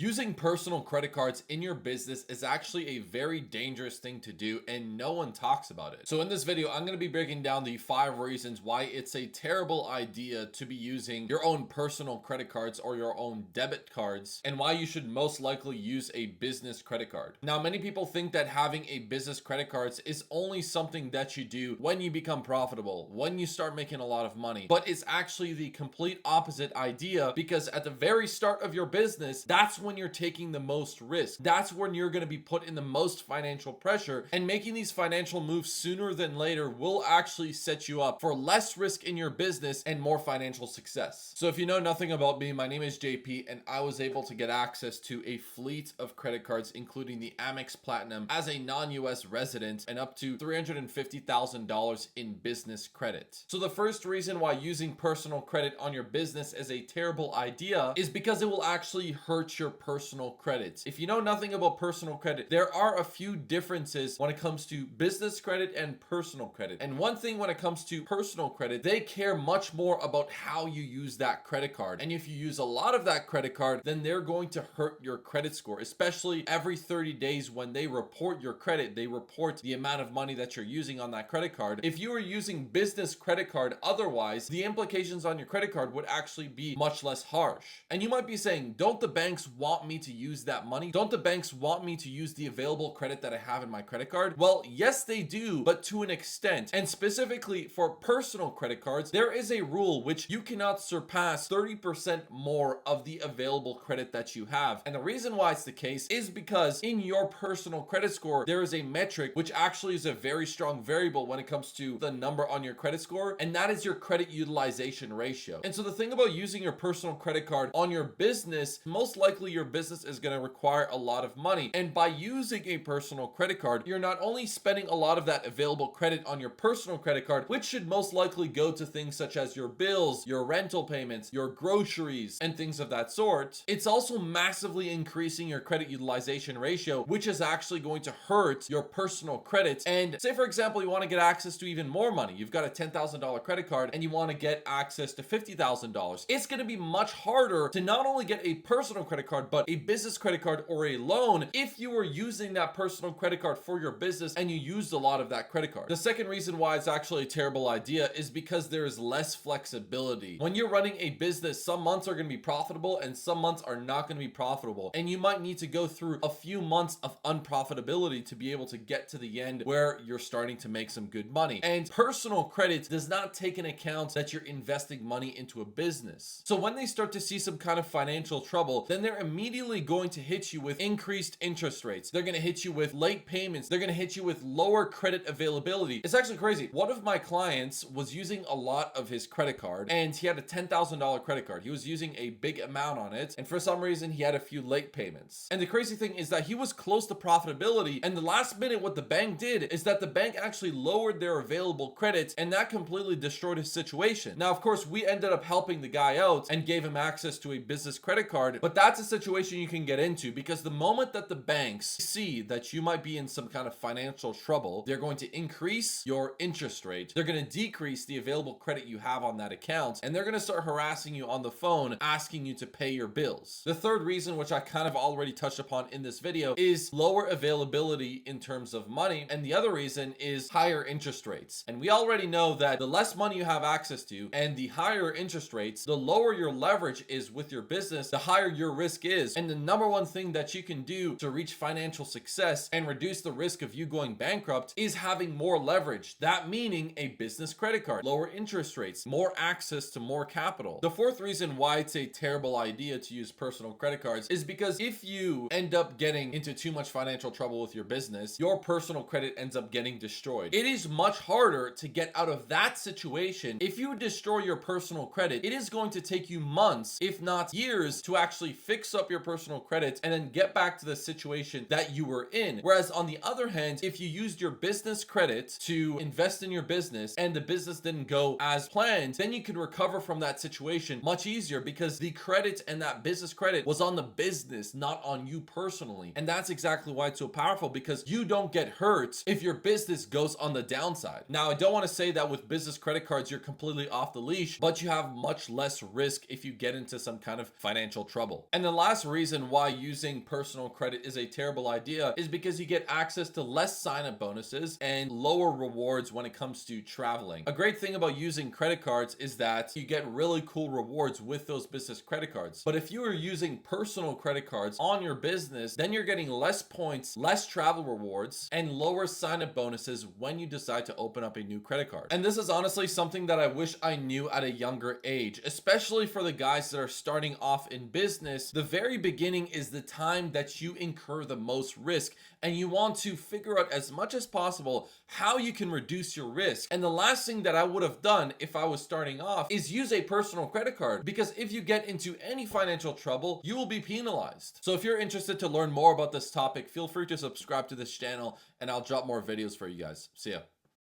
Using personal credit cards in your business is actually a very dangerous thing to do, and no one talks about it. So in this video, I'm going to be breaking down the 5 reasons why it's a terrible idea to be using your own personal credit cards or your own debit cards, and why you should most likely use a business credit card. Now, many people think that having a business credit cards is only something that you do when you become profitable, when you start making a lot of money, but it's actually the complete opposite idea, because at the very start of your business, that's when you're taking the most risk. That's when you're going to be put in the most financial pressure, and making these financial moves sooner than later will actually set you up for less risk in your business and more financial success. So if you know nothing about me, my name is JP, and I was able to get access to a fleet of credit cards, including the Amex Platinum, as a non-US resident, and up to $350,000 in business credit. So the first reason why using personal credit on your business is a terrible idea is because it will actually hurt your personal credit. If you know nothing about personal credit, there are a few differences when it comes to business credit and personal credit. And one thing when it comes to personal credit, they care much more about how you use that credit card. And if you use a lot of that credit card, then they're going to hurt your credit score, especially every 30 days when they report your credit, they report the amount of money that you're using on that credit card. If you are using business credit card otherwise, the implications on your credit card would actually be much less harsh. And you might be saying, don't the banks want me to use that money? Don't the banks want me to use the available credit that I have in my credit card? Well, yes, they do, but to an extent. And specifically for personal credit cards, there is a rule which you cannot surpass 30% more of the available credit that you have. And the reason why it's the case is because in your personal credit score, there is a metric which actually is a very strong variable when it comes to the number on your credit score, and that is your credit utilization ratio. And so the thing about using your personal credit card on your business, most likely your business is going to require a lot of money. And by using a personal credit card, you're not only spending a lot of that available credit on your personal credit card, which should most likely go to things such as your bills, your rental payments, your groceries, and things of that sort. It's also massively increasing your credit utilization ratio, which is actually going to hurt your personal credit. And say, for example, you want to get access to even more money. You've got a $10,000 credit card and you want to get access to $50,000. It's going to be much harder to not only get a personal credit card, but a business credit card or a loan if you were using that personal credit card for your business and you used a lot of that credit card. The second reason why it's actually a terrible idea is because there is less flexibility. When you're running a business, some months are going to be profitable and some months are not going to be profitable. And you might need to go through a few months of unprofitability to be able to get to the end where you're starting to make some good money. And personal credit does not take into account that you're investing money into a business. So when they start to see some kind of financial trouble, then they're immediately going to hit you with increased interest rates. They're going to hit you with late payments. They're going to hit you with lower credit availability. It's actually crazy. One of my clients was using a lot of his credit card, and he had a $10,000 credit card. He was using a big amount on it, and for some reason he had a few late payments. And the crazy thing is that he was close to profitability, and the last minute what the bank did is that the bank actually lowered their available credit, and that completely destroyed his situation. Now, of course, we ended up helping the guy out and gave him access to a business credit card, but that's a situation you can get into, because the moment that the banks see that you might be in some kind of financial trouble, they're going to increase your interest rate. They're going to decrease the available credit you have on that account, and they're going to start harassing you on the phone, asking you to pay your bills. The third reason, which I kind of already touched upon in this video, is lower availability in terms of money, and the other reason is higher interest rates. And we already know that the less money you have access to and the higher interest rates, the lower your leverage is with your business, the higher your risk is. And the number one thing that you can do to reach financial success and reduce the risk of you going bankrupt is having more leverage. That meaning a business credit card, lower interest rates, more access to more capital. The fourth reason why it's a terrible idea to use personal credit cards is because if you end up getting into too much financial trouble with your business, your personal credit ends up getting destroyed. It is much harder to get out of that situation. If you destroy your personal credit, it is going to take you months, if not years, to actually fix up your personal credit and then get back to the situation that you were in. Whereas on the other hand, if you used your business credit to invest in your business and the business didn't go as planned, then you can recover from that situation much easier, because the credit and that business credit was on the business, not on you personally. And that's exactly why it's so powerful, because you don't get hurt if your business goes on the downside. Now, I don't want to say that with business credit cards you're completely off the leash, but you have much less risk if you get into some kind of financial trouble. And the last last reason why using personal credit is a terrible idea is because you get access to less sign-up bonuses and lower rewards when it comes to traveling. A great thing about using credit cards is that you get really cool rewards with those business credit cards. But if you are using personal credit cards on your business, then you're getting less points, less travel rewards, and lower sign-up bonuses when you decide to open up a new credit card. And this is honestly something that I wish I knew at a younger age, especially for the guys that are starting off in business. The very beginning is the time that you incur the most risk, and you want to figure out as much as possible how you can reduce your risk. And the last thing that I would have done if I was starting off is use a personal credit card, because if you get into any financial trouble, you will be penalized. So if you're interested to learn more about this topic, feel free to subscribe to this channel and I'll drop more videos for you guys. See ya.